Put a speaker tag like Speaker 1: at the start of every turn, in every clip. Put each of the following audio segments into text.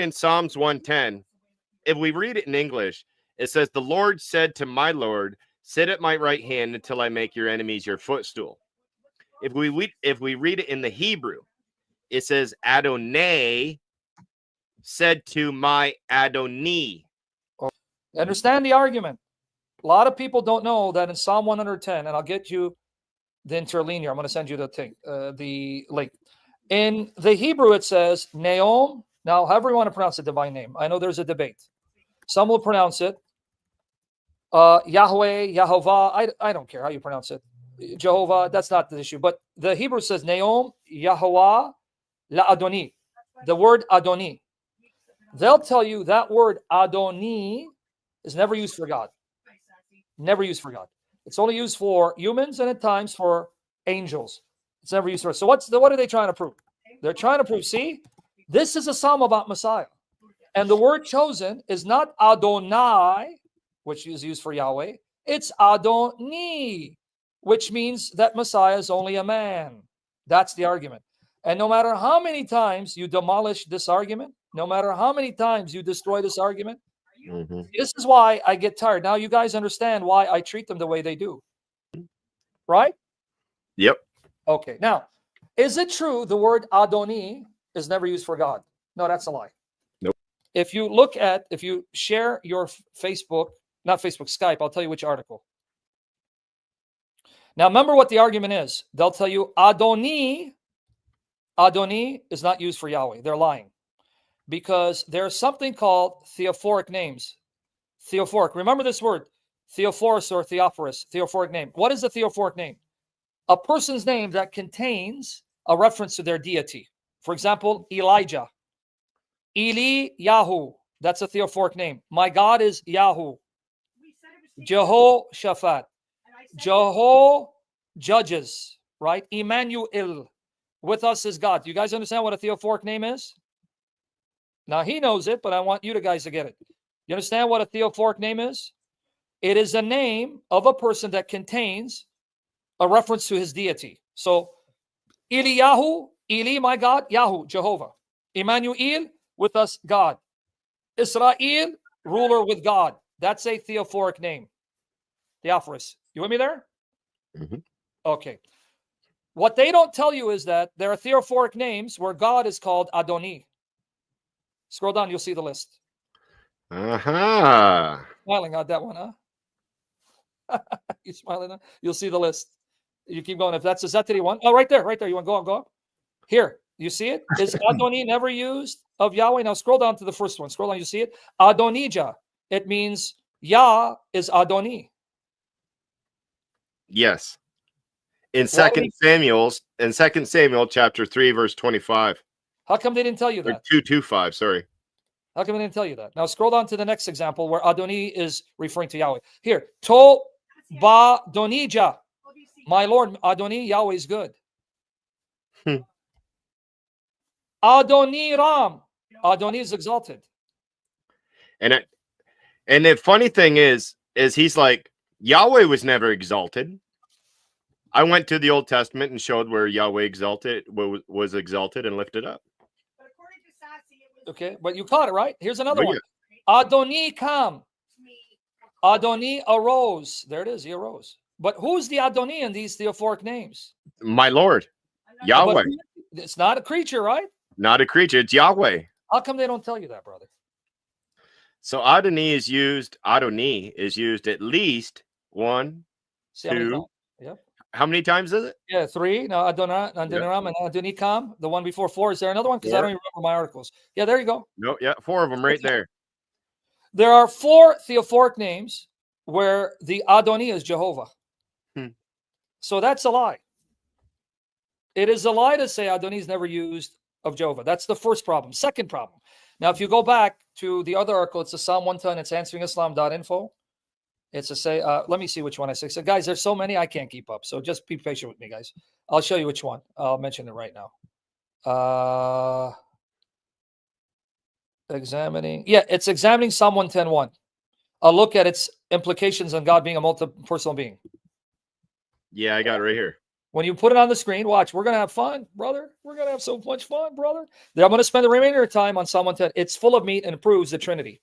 Speaker 1: in Psalms 110, if we read it in English, it says, the Lord said to my Lord, sit at my right hand until I make your enemies your footstool. If we read it in the Hebrew, it says, Adonai said to my Adoni.
Speaker 2: Understand the argument. A lot of people don't know that in Psalm 110, and I'll get you the interlinear. I'm going to send you the thing, the link. In the Hebrew, it says Neom. Now, however you want to pronounce the divine name, I know there's a debate. Some will pronounce it Yahweh, Yahovah. I don't care how you pronounce it. Jehovah, that's not the issue. But the Hebrew says Neom, Yahovah, La Adoni. The word Adoni. They'll tell you that word Adoni is never used for God. Never used for God. It's only used for humans and at times for angels. It's never used for us. So what are they trying to prove? They're trying to prove, see, this is a psalm about Messiah. And the word chosen is not Adonai, which is used for Yahweh. It's Adoni, which means that Messiah is only a man. That's the argument. And no matter how many times you demolish this argument, no matter how many times you destroy this argument, this is why I get tired. Now you guys understand why I treat them the way they do. Right?
Speaker 1: Yep.
Speaker 2: Okay. Now, is it true the word Adoni is never used for God? No, that's a lie.
Speaker 1: Nope.
Speaker 2: If you share your Facebook, not Facebook, Skype, I'll tell you which article. Now, remember what the argument is. They'll tell you Adoni is not used for Yahweh. They're lying. Because there's something called theophoric names. Theophoric. Remember this word, Theophorus or Theophorus, theophoric name. What is a theophoric name? A person's name that contains a reference to their deity. For example, Elijah. Eli Yahu. That's a theophoric name. My God is Yahu. Jehoshaphat. Jeho judges. Right? Emmanuel. With us is God. Do you guys understand what a theophoric name is? Now, he knows it, but I want you guys to get it. You understand what a theophoric name is? It is a name of a person that contains a reference to his deity. So, Eliyahu, Eli, my God, Yahu, Jehovah. Emmanuel, with us, God. Israel, ruler with God. That's a theophoric name. Theophorus. You with me there? Okay. What they don't tell you is that there are theophoric names where God is called Adoni. Scroll down, you'll see the list. Smiling at that one, huh? You smiling? Huh? You'll see the list. You keep going. If that's a Zetiri one. Oh, right there. You want to go up? Here. You see it? Is Adoni never used of Yahweh? Now scroll down to the first one. Scroll down, you see it? Adonijah. It means Yah is Adoni.
Speaker 1: Yes. In 2 Samuel chapter 3, verse 25.
Speaker 2: How come they didn't tell you that?
Speaker 1: 2:25, sorry.
Speaker 2: How come they didn't tell you that? Now scroll down to the next example where Adoni is referring to Yahweh. Here, To Ba Donija. My Lord, Adoni, Yahweh is good. Adoni Ram. Adoni is exalted.
Speaker 1: And the funny thing is he's like, Yahweh was never exalted. I went to the Old Testament and showed where Yahweh was exalted and lifted up.
Speaker 2: Okay, but you caught it, right? Here's another one. Adoni Kam. Adoni arose. There it is. He arose. But who's the Adoni in these theophoric names?
Speaker 1: My Lord. Yahweh.
Speaker 2: It's not a creature, right?
Speaker 1: Not a creature. It's Yahweh.
Speaker 2: How come they don't tell you that, brother?
Speaker 1: So Adoni is used at least 1, 2.
Speaker 2: Yeah.
Speaker 1: How many times is it?
Speaker 2: Yeah, 3. Now Adoniram and Adonikam. The one before 4. Is there another one? Because I don't even remember my articles. Yeah, there you go.
Speaker 1: No, yeah, 4 of them right there.
Speaker 2: There are 4 theophoric names where the Adoni is Jehovah. So that's a lie. It is a lie to say Adoni is never used of Jehovah. That's the first problem. Second problem. Now, if you go back to the other article, it's a Psalm 110. It's answeringislam.info. It's a let me see which one I say. So, guys, there's so many I can't keep up. So just be patient with me, guys. I'll show you which one. I'll mention it right now. Examining. Yeah, it's examining Psalm 110:1. I'll look at its implications on God being a multi-personal being.
Speaker 1: Yeah, I got it right here.
Speaker 2: When you put it on the screen, watch. We're going to have fun, brother. We're going to have so much fun, brother. Then I'm going to spend the remainder of time on Psalm 110. It's full of meat and it proves the Trinity.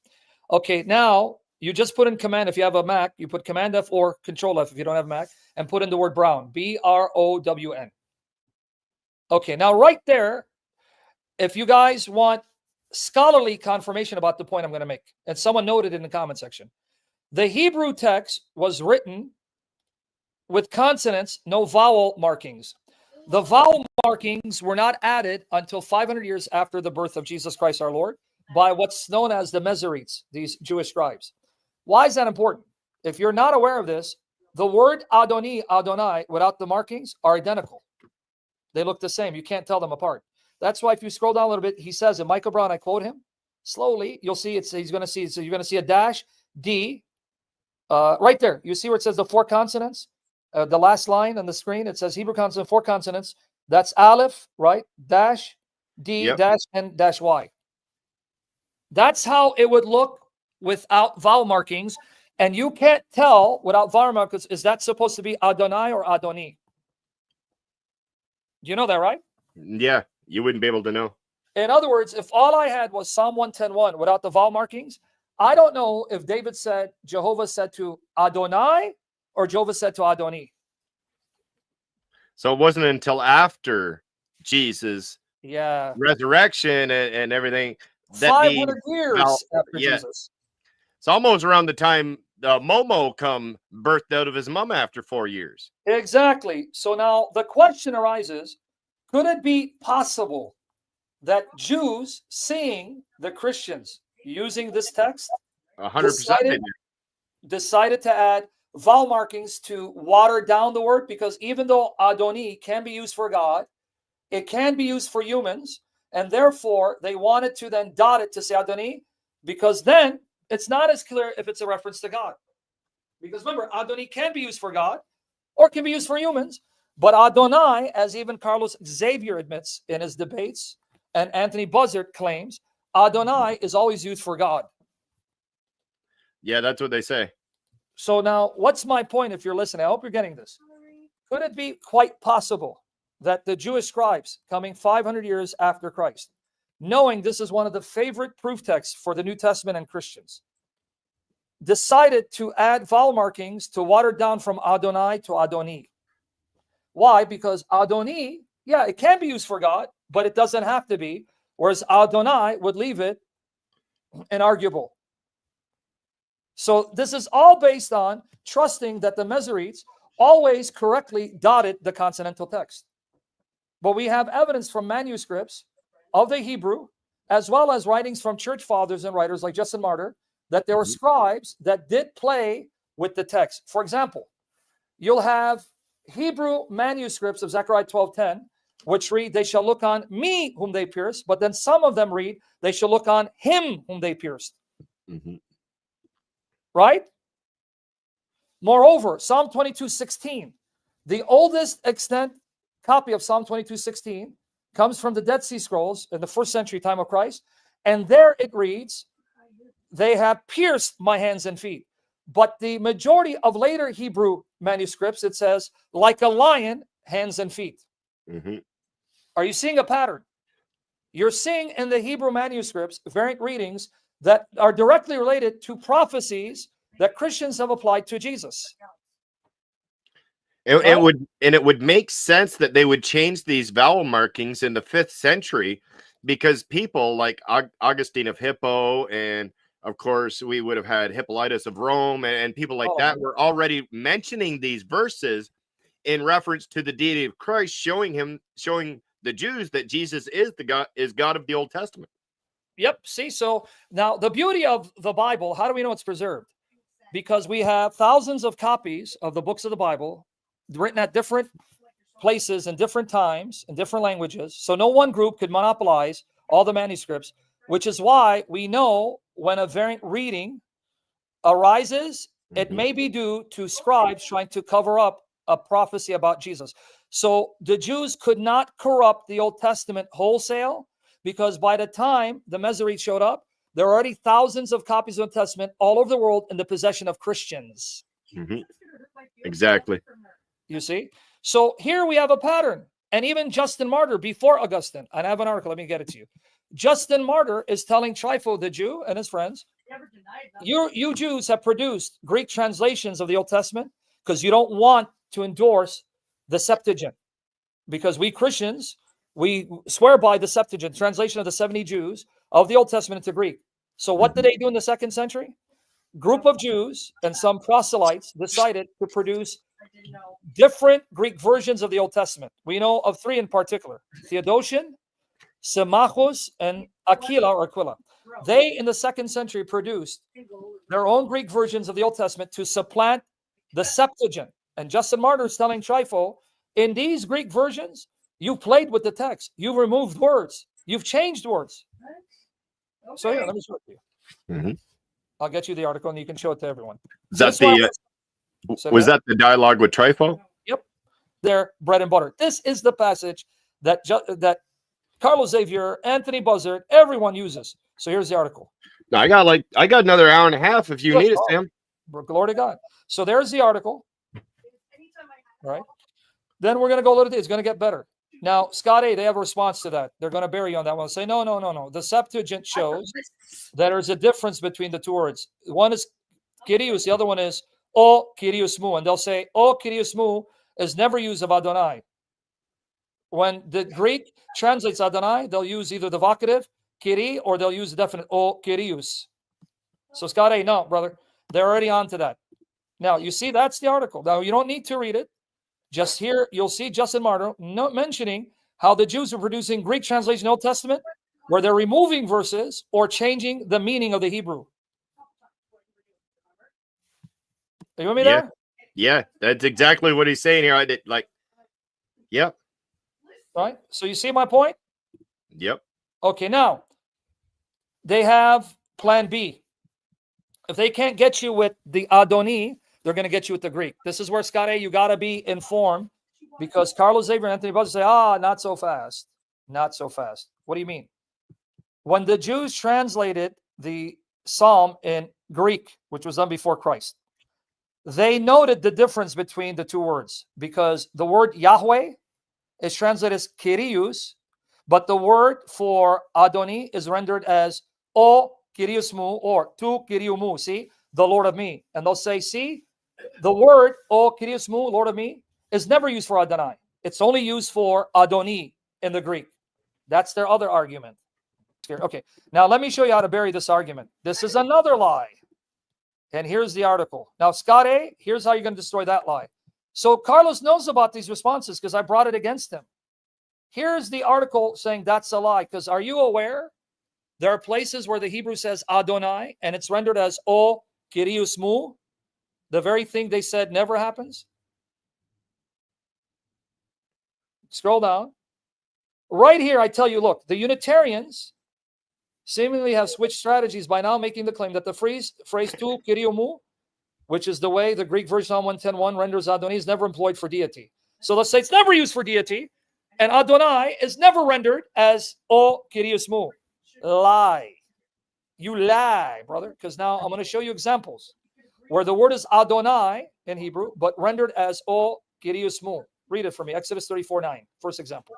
Speaker 2: Okay, now you just put in command. If you have a Mac, you put Command F or Control F if you don't have Mac, and put in the word brown. B-R-O-W-N. Okay, now right there, if you guys want scholarly confirmation about the point I'm going to make, and someone noted in the comment section, the Hebrew text was written with consonants, no vowel markings. The vowel markings were not added until 500 years after the birth of Jesus Christ our Lord by what's known as the Masoretes, these Jewish scribes. Why is that important? If you're not aware of this, the word Adoni, Adonai, without the markings are identical. They look the same. You can't tell them apart. That's why if you scroll down a little bit, he says in Michael Brown, I quote him slowly, you'll see he's going to see, so you're going to see a dash, D, right there. You see where it says the 4 consonants? The last line on the screen, it says Hebrew consonant, 4 consonants. That's Aleph, right? Dash, D,
Speaker 1: Yep.
Speaker 2: dash, N, dash, Y. That's how it would look without vowel markings. And you can't tell without vowel markings, is that supposed to be Adonai or Adoni? Do you know that, right?
Speaker 1: Yeah, you wouldn't be able to know.
Speaker 2: In other words, if all I had was Psalm 110:1 without the vowel markings, I don't know if David said, Jehovah said to Adonai or Jehovah said to Adoni.
Speaker 1: So it wasn't until after Jesus'
Speaker 2: Yeah.
Speaker 1: resurrection and everything that
Speaker 2: 500 years after
Speaker 1: yeah.
Speaker 2: Jesus.
Speaker 1: It's almost around the time Momo birthed out of his mom after 4 years.
Speaker 2: Exactly. So now the question arises, could it be possible that Jews seeing the Christians using this text
Speaker 1: 100%.
Speaker 2: decided to add vowel markings to water down the word? Because even though Adoni can be used for God, it can be used for humans, and therefore they wanted to then dot it to say Adoni, because then it's not as clear if it's a reference to God. Because remember, Adoni can be used for God or can be used for humans, but Adonai, as even Carlos Xavier admits in his debates, and Anthony Buzzard claims, Adonai is always used for God.
Speaker 1: Yeah, that's what they say.
Speaker 2: So now, what's my point if you're listening? I hope you're getting this. Could it be quite possible that the Jewish scribes coming 500 years after Christ, knowing this is one of the favorite proof texts for the New Testament and Christians, decided to add vowel markings to water down from Adonai to Adoni? Why? Because Adoni, yeah, it can be used for God, but it doesn't have to be, whereas Adonai would leave it inarguable. So this is all based on trusting that the Masoretes always correctly dotted the consonantal text. But we have evidence from manuscripts of the Hebrew, as well as writings from church fathers and writers like Justin Martyr, that there were scribes that did play with the text. For example, you'll have Hebrew manuscripts of Zechariah 12:10, which read, they shall look on me whom they pierced, but then some of them read, they shall look on him whom they pierced. Right? Moreover, Psalm 22:16, the oldest extant copy of Psalm 22:16 comes from the Dead Sea Scrolls in the 1st century time of Christ, and there it reads, they have pierced my hands and feet. But the majority of later Hebrew manuscripts, it says, like a lion, hands and feet. Are you seeing a pattern? You're seeing in the Hebrew manuscripts variant readings that are directly related to prophecies that Christians have applied to Jesus.
Speaker 1: It would make sense that they would change these vowel markings in the 5th century, because people like Augustine of Hippo, and of course we would have had Hippolytus of Rome, and people like that were already mentioning these verses in reference to the deity of Christ, showing the Jews that Jesus is God of the Old Testament.
Speaker 2: Yep. See, so now the beauty of the Bible, how do we know it's preserved? Because we have thousands of copies of the books of the Bible written at different places and different times in different languages. So no one group could monopolize all the manuscripts, which is why we know when a variant reading arises, it may be due to scribes trying to cover up a prophecy about Jesus. So the Jews could not corrupt the Old Testament wholesale, because by the time the Masoretes showed up, there are already thousands of copies of the Testament all over the world in the possession of Christians.
Speaker 1: Exactly.
Speaker 2: You see? So here we have a pattern. And even Justin Martyr before Augustine, and I have an article, let me get it to you. Justin Martyr is telling Trypho, the Jew, and his friends, you Jews have produced Greek translations of the Old Testament because you don't want to endorse the Septuagint. Because we Christians, we swear by the Septuagint, translation of the 70 Jews of the Old Testament into Greek. So what did they do in the 2nd century? Group of Jews and some proselytes decided to produce different Greek versions of the Old Testament. We know of 3 in particular: Theodotion, Symmachus, and Aquila. They, in the 2nd century, produced their own Greek versions of the Old Testament to supplant the Septuagint. And Justin Martyr is telling Trypho, in these Greek versions, you played with the text. You removed words. You've changed words. So here, let me show it to you.
Speaker 1: Mm-hmm.
Speaker 2: I'll get you the article, and you can show it to everyone.
Speaker 1: Is that was that the dialogue with Trypho?
Speaker 2: Yep. Their bread and butter. This is the passage that Carlos Xavier, Anthony Buzzard, everyone uses. So here's the article.
Speaker 1: No, I got another hour and a half if you need it, Sam.
Speaker 2: Glory to God. So there's the article. Right. Then we're going to go a little bit. It's going to get better. Now, Scott A, they have a response to that. They're going to bury you on that one. Say, no. The Septuagint shows that there's a difference between the 2 words. One is Kyrios, the other one is O Kyrios Mu. And they'll say O Kyrios Mu is never used of Adonai. When the Greek translates Adonai, they'll use either the vocative, Kyri, or they'll use the definite O Kyrios. So Scott A, no, brother. They're already on to that. Now, you see, that's the article. Now, you don't need to read it. Just here, you'll see Justin Martyr mentioning how the Jews are producing Greek translation of the Old Testament where they're removing verses or changing the meaning of the Hebrew. Are you with me there?
Speaker 1: Yeah, that's exactly what he's saying here. I did yep.
Speaker 2: Right? So you see my point?
Speaker 1: Yep.
Speaker 2: Okay, now, they have plan B. If they can't get you with the Adoni, they're going to get you with the Greek. This is where, Scott A, you got to be informed, because Carlos Xavier and Anthony Buzzard say, not so fast. Not so fast. What do you mean? When the Jews translated the Psalm in Greek, which was done before Christ, they noted the difference between the 2 words, because the word Yahweh is translated as Kyrios, but the word for Adoni is rendered as O Kyrios Mu or Tu Kyriou Mu. See, the Lord of me. And they'll say, see, the word O Kyrios Mu, Lord of me, is never used for Adonai. It's only used for Adoni in the Greek. That's their other argument. Okay, now let me show you how to bury this argument. This is another lie. And here's the article. Now, Scott A, here's how you're going to destroy that lie. So Carlos knows about these responses because I brought it against him. Here's the article saying that's a lie, because are you aware there are places where the Hebrew says Adonai and it's rendered as O Kyrios Mu? The very thing they said never happens. Scroll down. Right here, I tell you, look, the Unitarians seemingly have switched strategies by now, making the claim that the phrase Tu Kyriou Mu, which is the way the Greek version Psalm 110:1 renders Adonai, is never employed for deity. So let's say it's never used for deity, and Adonai is never rendered as O Kyrios Mu. Lie. You lie, brother, because now I'm going to show you examples where the word is Adonai in Hebrew, but rendered as O Kyrios Mu. Read it for me. Exodus 34:9. First example.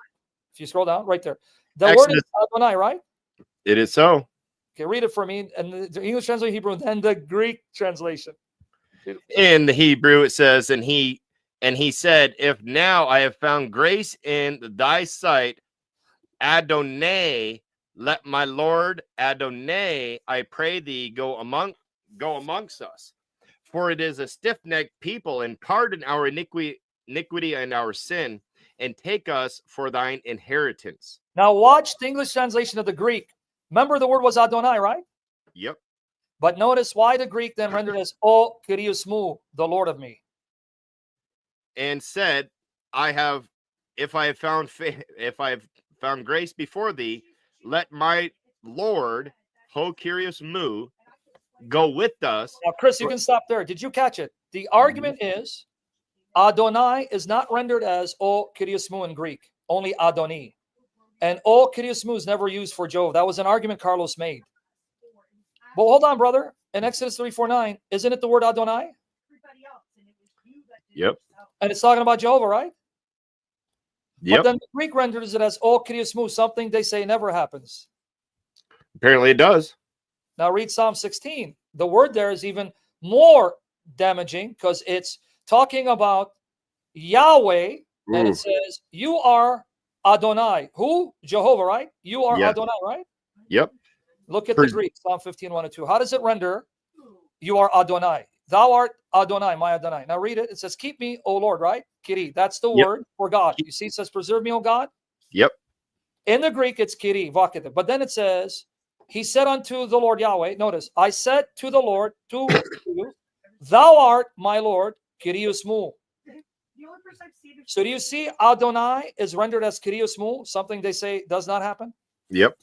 Speaker 2: If you scroll down, right there. The word is Adonai, right?
Speaker 1: It is so.
Speaker 2: Okay, read it for me. And the English translation Hebrew, and then the Greek translation.
Speaker 1: In the Hebrew, it says, and he said, if now I have found grace in thy sight, Adonai, let my Lord Adonai, I pray thee, go amongst us. For it is a stiff-necked people, and pardon our iniquity and our sin, and take us for thine inheritance.
Speaker 2: Now watch the English translation of the Greek. Remember the word was Adonai, right?
Speaker 1: Yep.
Speaker 2: But notice why the Greek then rendered as O Kyrios Mu, the Lord of me.
Speaker 1: And said, if I have found grace before thee, let my Lord, Ho Kyrios Mu, go with us.
Speaker 2: Now, Chris, you can stop there. Did you catch it? The argument is Adonai is not rendered as O Kyrios Mu in Greek, only Adoni. And O Kyrios Mu is never used for Jove. That was an argument Carlos made. But hold on, brother. In Exodus 34:9, isn't it the word Adonai?
Speaker 1: Yep.
Speaker 2: And it's talking about Jehovah, right? But
Speaker 1: Yep.
Speaker 2: then the Greek renders it as O Kyrios Mou, something they say never happens.
Speaker 1: Apparently it does.
Speaker 2: Now read Psalm 16. The word there is even more damaging because it's talking about Yahweh, and
Speaker 1: Ooh.
Speaker 2: it says, you are Adonai. Who? Jehovah, right? You are
Speaker 1: Yeah.
Speaker 2: Adonai, right?
Speaker 1: Yep.
Speaker 2: Look at
Speaker 1: For-
Speaker 2: the Greek, Psalm 15, 1 and 2. How does it render? You are Adonai. Thou art Adonai, my Adonai. Now read it. It says, keep me, O Lord, right? Kiri. That's the
Speaker 1: Yep.
Speaker 2: word for God. You see, it says, preserve me, O God.
Speaker 1: Yep.
Speaker 2: In the Greek, it's Kiri, Vakita. But then it says, he said unto the Lord Yahweh, notice, I said to the Lord, to you, thou art my Lord, Kyrios Mou. So do you see Adonai is rendered as Kyrios Mou, something they say does not happen?
Speaker 1: Yep.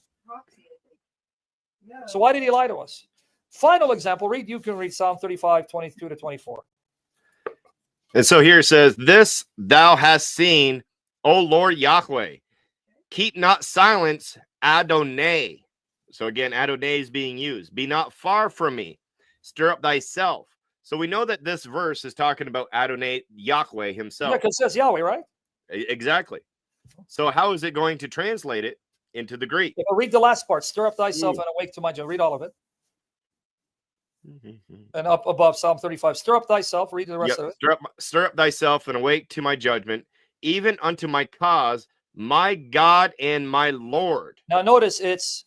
Speaker 2: So why did he lie to us? Final example, you can read Psalm 35, 22 to 24.
Speaker 1: And so here it says, this thou hast seen, O Lord Yahweh. Keep not silence, Adonai. So again, Adonai is being used. Be not far from me. Stir up thyself. So we know that this verse is talking about Adonai, Yahweh
Speaker 2: Yeah,
Speaker 1: himself.
Speaker 2: because it says Yahweh, right?
Speaker 1: Exactly. So how is it going to translate it into the Greek?
Speaker 2: Read the last part. Stir up thyself and awake to my judgment. Read all of it. And up above Psalm 35. Stir up thyself. Read the rest of it.
Speaker 1: Stir up thyself and awake to my judgment, even unto my cause, my God and my Lord.
Speaker 2: Now notice it's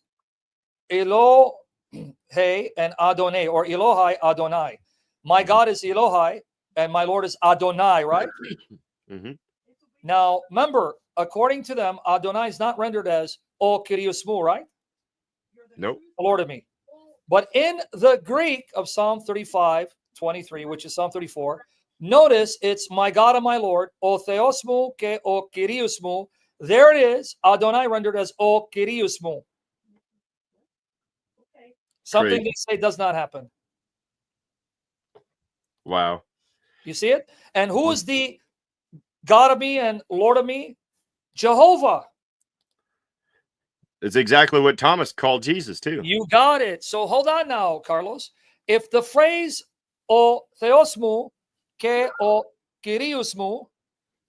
Speaker 2: Elohei and Adonai, or Elohai Adonai. My God is Elohai and my Lord is Adonai, right? Now remember, according to them, Adonai is not rendered as O Kyrios Mou, right?
Speaker 1: Nope.
Speaker 2: The Lord of me. But in the Greek of Psalm 35, 23, which is Psalm 34, notice it's my God and my Lord, O Theos Mou ke O Kyrios Mou. There it is, Adonai rendered as O Kyrios Mou. Something they say does not happen.
Speaker 1: Wow.
Speaker 2: You see it? And who is the God of me and Lord of me? Jehovah.
Speaker 1: It's exactly what Thomas called Jesus too.
Speaker 2: You got it. So hold on now, Carlos. If the phrase O Theos Mou ke O Kyrios Mou,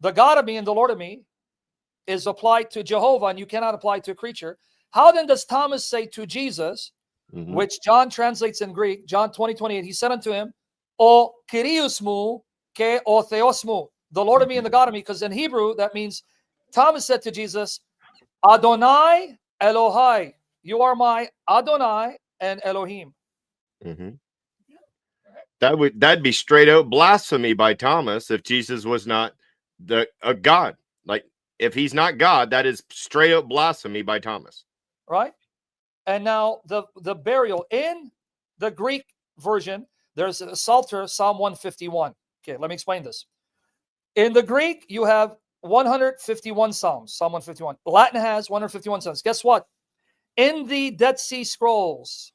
Speaker 2: the God of me and the Lord of me, is applied to Jehovah and you cannot apply it to a creature, how then does Thomas say to Jesus, which John translates in Greek, John 20, 28, he said unto him, O Kyrios Mou ke O Theos Mou, the Lord of me and the God of me, because in Hebrew, that means Thomas said to Jesus, Adonai Elohai, you are my Adonai and Elohim.
Speaker 1: That'd be straight out blasphemy by Thomas if Jesus was not a God. Like if he's not God, that is straight out blasphemy by Thomas.
Speaker 2: Right? And now the burial in the Greek version, there's a Psalter, Psalm 151. Okay, let me explain this. In the Greek, you have 151 Psalms, Psalm 151. Latin has 151 Psalms. Guess what? In the Dead Sea Scrolls,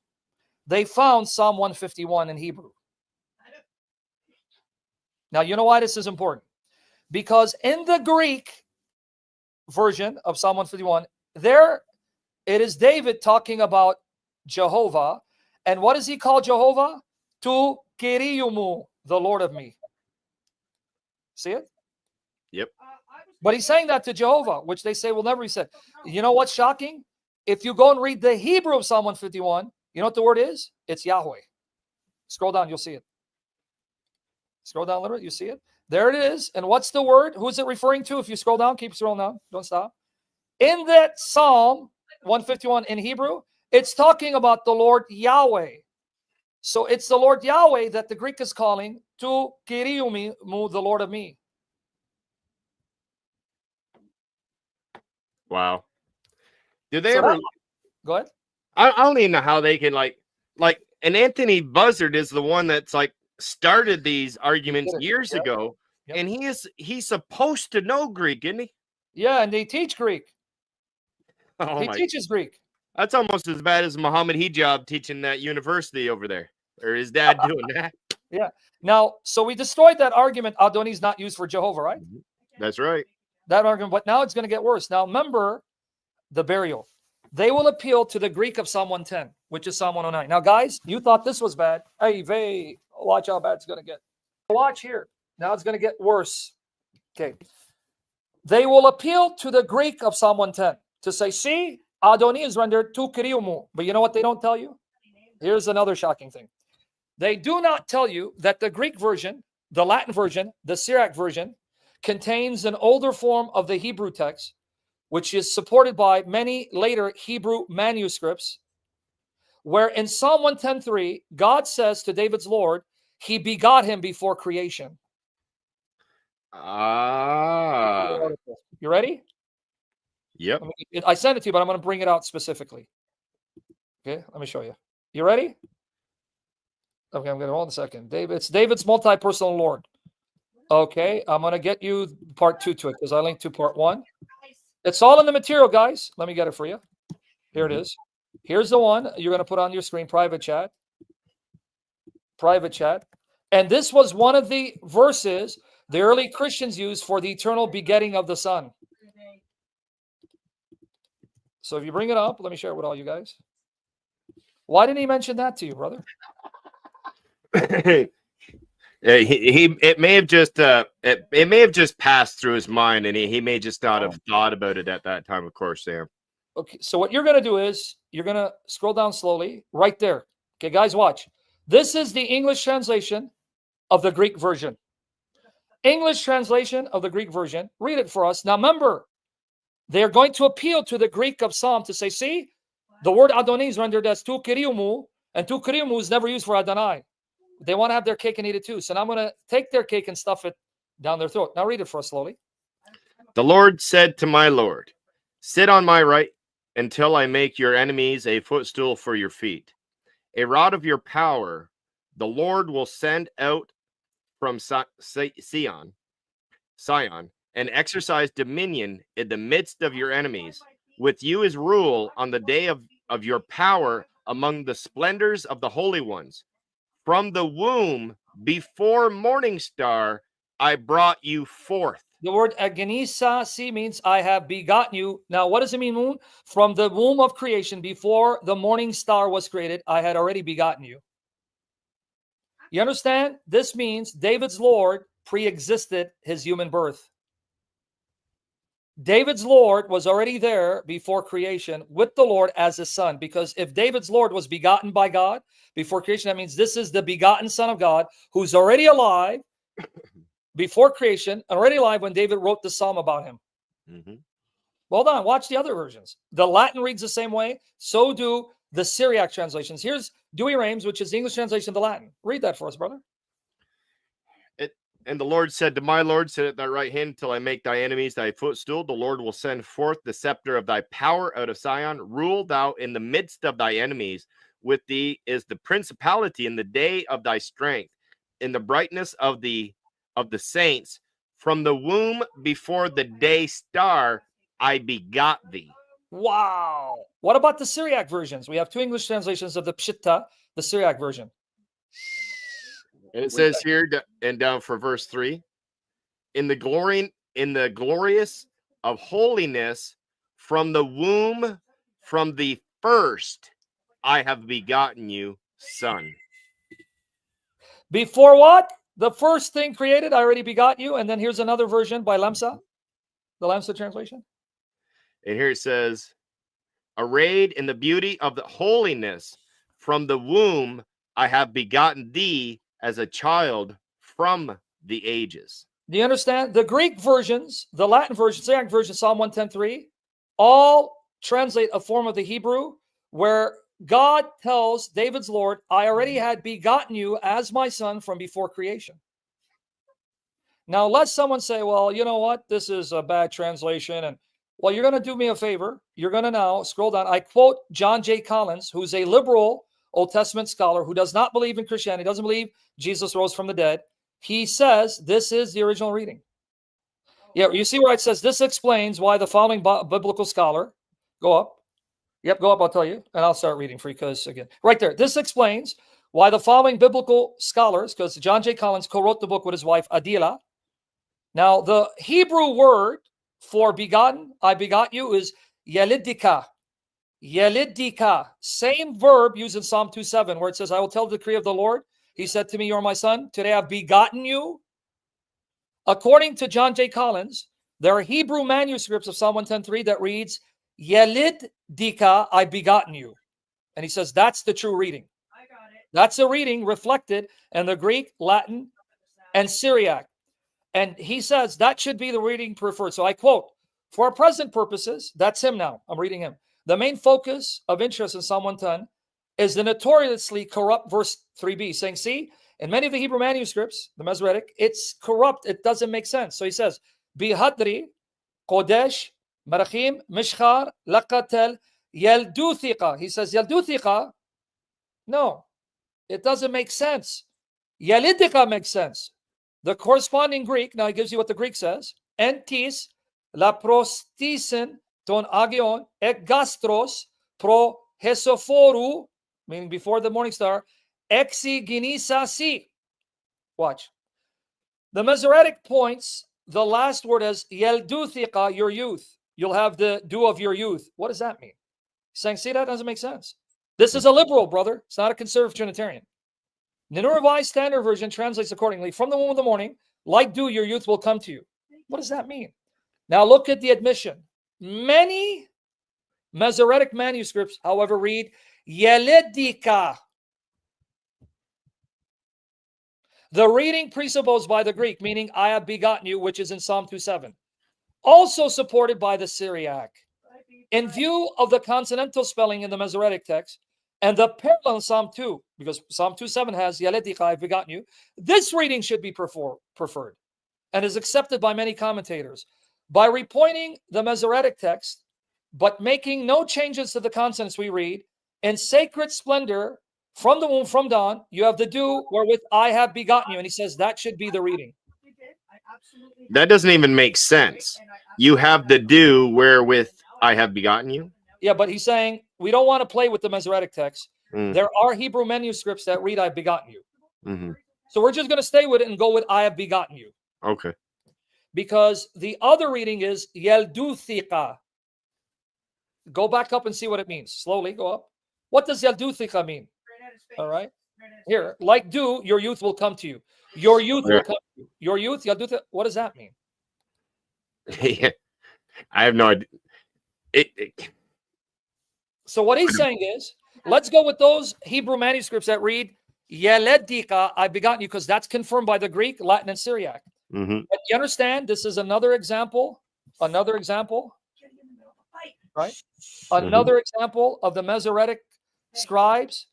Speaker 2: they found Psalm 151 in Hebrew. Now, you know why this is important? Because in the Greek version of Psalm 151, there it is David talking about Jehovah. And what does he call Jehovah? Tu Kyrioumu, the Lord of me. See it?
Speaker 1: Yep.
Speaker 2: But he's saying that to Jehovah, which they say will never be said. You know what's shocking? If you go and read the Hebrew of Psalm 151, you know what the word is? It's Yahweh. Scroll down, you'll see it. Scroll down a little bit, you see it? There it is. And what's the word? Who is it referring to? If you scroll down, keep scrolling down. Don't stop. In that Psalm 151 in Hebrew, it's talking about the Lord Yahweh. So it's the Lord Yahweh that the Greek is calling Tu Kyrioumu, the Lord of me.
Speaker 1: Wow. Did they ever?
Speaker 2: Go ahead.
Speaker 1: I don't even know how they can like, and Anthony Buzzard is the one that's like started these arguments years ago, and he's supposed to know Greek, isn't he?
Speaker 2: Yeah, and they teach Greek.
Speaker 1: Oh
Speaker 2: he teaches Greek.
Speaker 1: That's almost as bad as Muhammad Hijab teaching that university over there, or his dad doing that.
Speaker 2: Yeah. Now, so we destroyed that argument. Adonai is not used for Jehovah, right?
Speaker 1: That's right.
Speaker 2: That argument, but now it's going to get worse. Now, remember the burial. They will appeal to the Greek of Psalm 110, which is Psalm 109. Now, guys, you thought this was bad. Hey, watch how bad it's going to get. Watch here. Now it's going to get worse. Okay. they will appeal to the Greek of Psalm 110 to say, see, Adoni is rendered tu kiriumu. But you know what they don't tell you? Here's another shocking thing. They do not tell you that the Greek version, the Latin version, the Syriac version, contains an older form of the Hebrew text, which is supported by many later Hebrew manuscripts, where in Psalm 110:3, God says to David's Lord, he begot him before creation.
Speaker 1: Ah.
Speaker 2: You ready?
Speaker 1: Yep.
Speaker 2: I sent it to you, but I'm going to bring it out specifically. Okay, let me show you. You ready? Okay, I'm going to hold a second. It's David's multi-personal Lord. Okay, I'm going to get you part 2 to it because I linked to part 1. It's all in the material, guys. Let me get it for you. Here it is. Here's the one you're going to put on your screen, private chat. Private chat. And this was one of the verses the early Christians used for the eternal begetting of the Son. So if you bring it up, let me share it with all you guys. Why didn't he mention that to you, brother?
Speaker 1: It may have just it may have just passed through his mind, and he may just not have thought about it at that time, of course, Sam.
Speaker 2: Okay, so what you're going to do is you're going to scroll down slowly right there. Okay, guys, watch. This is the English translation of the Greek version. English translation of the Greek version. Read it for us. Now, remember, they're going to appeal to the Greek of Psalm to say, see, the word Adonai is rendered as tu kiriumu, and tu kiriumu is never used for Adonai. They want to have their cake and eat it too. So now I'm going to take their cake and stuff it down their throat. Now read it for us slowly.
Speaker 1: The Lord said to my Lord, sit on my right until I make your enemies a footstool for your feet. A rod of your power, the Lord will send out from Sion, and exercise dominion in the midst of your enemies. With you is rule on the day of your power among the splendors of the holy ones. From the womb, before morning star, I brought you forth.
Speaker 2: The word agenisa, see, means I have begotten you. Now, what does it mean, moon? From the womb of creation, before the morning star was created, I had already begotten you. You understand? This means David's Lord pre-existed his human birth. David's Lord was already there before creation with the Lord as his son, because if David's Lord was begotten by God before creation, that means this is the begotten Son of God who's already alive before creation, already alive when David wrote the psalm about him. Well done. Watch the other versions. The Latin reads the same way. So do the Syriac translations. Here's Douay-Rheims, which is the English translation of the Latin. Read that for us, brother.
Speaker 1: And the Lord said to my Lord, sit at thy right hand until I make thy enemies thy footstool. The Lord will send forth the scepter of thy power out of Sion. Rule thou in the midst of thy enemies. With thee is the principality in the day of thy strength, in the brightness of the saints. From the womb before the day star, I begot thee.
Speaker 2: Wow. What about the Syriac versions? We have 2 English translations of the Pshitta, the Syriac version.
Speaker 1: It says here, and down for verse 3, in the glorious of holiness, from the womb, from the first, I have begotten you, son.
Speaker 2: Before what? The first thing created, I already begot you. And then here's another version by Lemsa, the Lemsa translation.
Speaker 1: And here it says, arrayed in the beauty of the holiness, from the womb, I have begotten thee as a child from the ages.
Speaker 2: Do you understand? The Greek versions, the Latin version, Syriac version, Psalm 110:3, all translate a form of the Hebrew where God tells David's Lord, I already had begotten you as my son from before creation. Now, let someone say, well, you know what? This is a bad translation. And well, you're going to do me a favor. You're going to now scroll down. I quote John J. Collins, who's a liberal Old Testament scholar who does not believe in Christianity, doesn't believe Jesus rose from the dead. He says this is the original reading. Yeah, you see where it says this explains why the following biblical scholar, go up. Yep, go up, I'll tell you, and I'll start reading for you because, again, right there. This explains why the following biblical scholars, because John J. Collins co-wrote the book with his wife, Adila. Now, the Hebrew word for begotten, I begot you, is yelidika. Yelidika, same verb used in Psalm 2:7, where it says, I will tell the decree of the Lord. He said to me, you're my son. Today I've begotten you. According to John J. Collins, There are Hebrew manuscripts of Psalm 110:3 that reads, Yelid dika, I begotten you. And he says that's the true reading.
Speaker 3: I got it.
Speaker 2: That's a reading reflected in the Greek, Latin, and Syriac. And he says that should be the reading preferred. So I quote, for present purposes, that's him now. I'm reading him. The main focus of interest in Psalm 110 is the notoriously corrupt verse 3b, saying, see, in many of the Hebrew manuscripts, the Masoretic, it's corrupt. It doesn't make sense. So he says, Bihadri, Kodesh, Marachim, Mishchar, Lakatel, Yelduthika. He says, Yelduthika. No, it doesn't make sense. Yelidika makes sense. The corresponding Greek, now he gives you what the Greek says, entis, la prostisen, ton agion, ek gastros, pro hesophoru, meaning before the morning star, exiginisasi. Watch. The Masoretic points the last word as yelduthika, your youth. You'll have the dew of your youth. What does that mean? He's saying, see, that doesn't make sense. This is a liberal, brother. It's not a conservative Trinitarian. The New Revised Standard Version translates accordingly, from the womb of the morning, like dew, your youth will come to you. What does that mean? Now look at the admission. Many Masoretic manuscripts, however, read Yeledika. The reading presupposed by the Greek, meaning I have begotten you, which is in Psalm 2:7. Also supported by the Syriac. In view of the consonantal spelling in the Masoretic text, and the parallel in Psalm 2, because Psalm 2:7 has Yeletika, I've begotten you, this reading should be preferred and is accepted by many commentators. By repointing the Masoretic text, but making no changes to the consonants we read, in sacred splendor, from the womb, from dawn, you have the dew wherewith I have begotten you. And he says that should be the reading.
Speaker 1: That doesn't even make sense. You have the dew wherewith I have begotten you.
Speaker 2: Yeah, but he's saying we don't want to play with the Masoretic text.
Speaker 1: Mm.
Speaker 2: There are Hebrew manuscripts that read I've begotten you.
Speaker 1: Mm-hmm.
Speaker 2: So we're just going to stay with it and go with I have begotten you.
Speaker 1: Okay.
Speaker 2: Because the other reading is Yelduthika. Go back up and see what it means. Slowly go up. What does Yelduthika mean? All right. Here, like dew, your youth will come to you. Your youth will come to you. Your youth, Yelduthika. What does that mean?
Speaker 1: Yeah. I have no idea.
Speaker 2: So what he's saying is, let's go with those Hebrew manuscripts that read Yeledika, I've begotten you, because that's confirmed by the Greek, Latin, and Syriac.
Speaker 1: Mm-hmm.
Speaker 2: But you understand, this is another example, right? Another example of the Masoretic scribes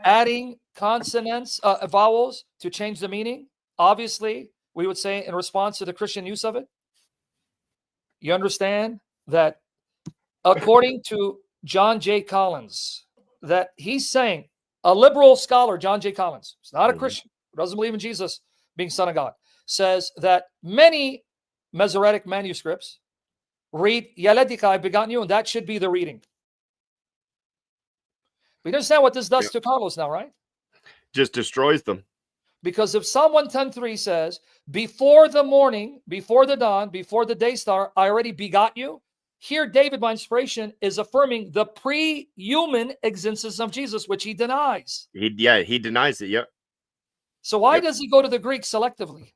Speaker 2: adding consonants, vowels to change the meaning. Obviously, we would say in response to the Christian use of it. You understand that according to John J. Collins, that he's saying, a liberal scholar, John J. Collins, he's not a Christian, doesn't believe in Jesus being Son of God, says that many Masoretic manuscripts read Yeledika, I've begotten you, and that should be the reading. We understand what this does to Carlos now, right?
Speaker 1: Just destroys them.
Speaker 2: Because if Psalm 110:3 says, before the morning, before the dawn, before the day star, I already begot you, here David, by inspiration, is affirming the pre-human existence of Jesus, which he denies.
Speaker 1: He denies it. Yep.
Speaker 2: So why does he go to the Greek selectively?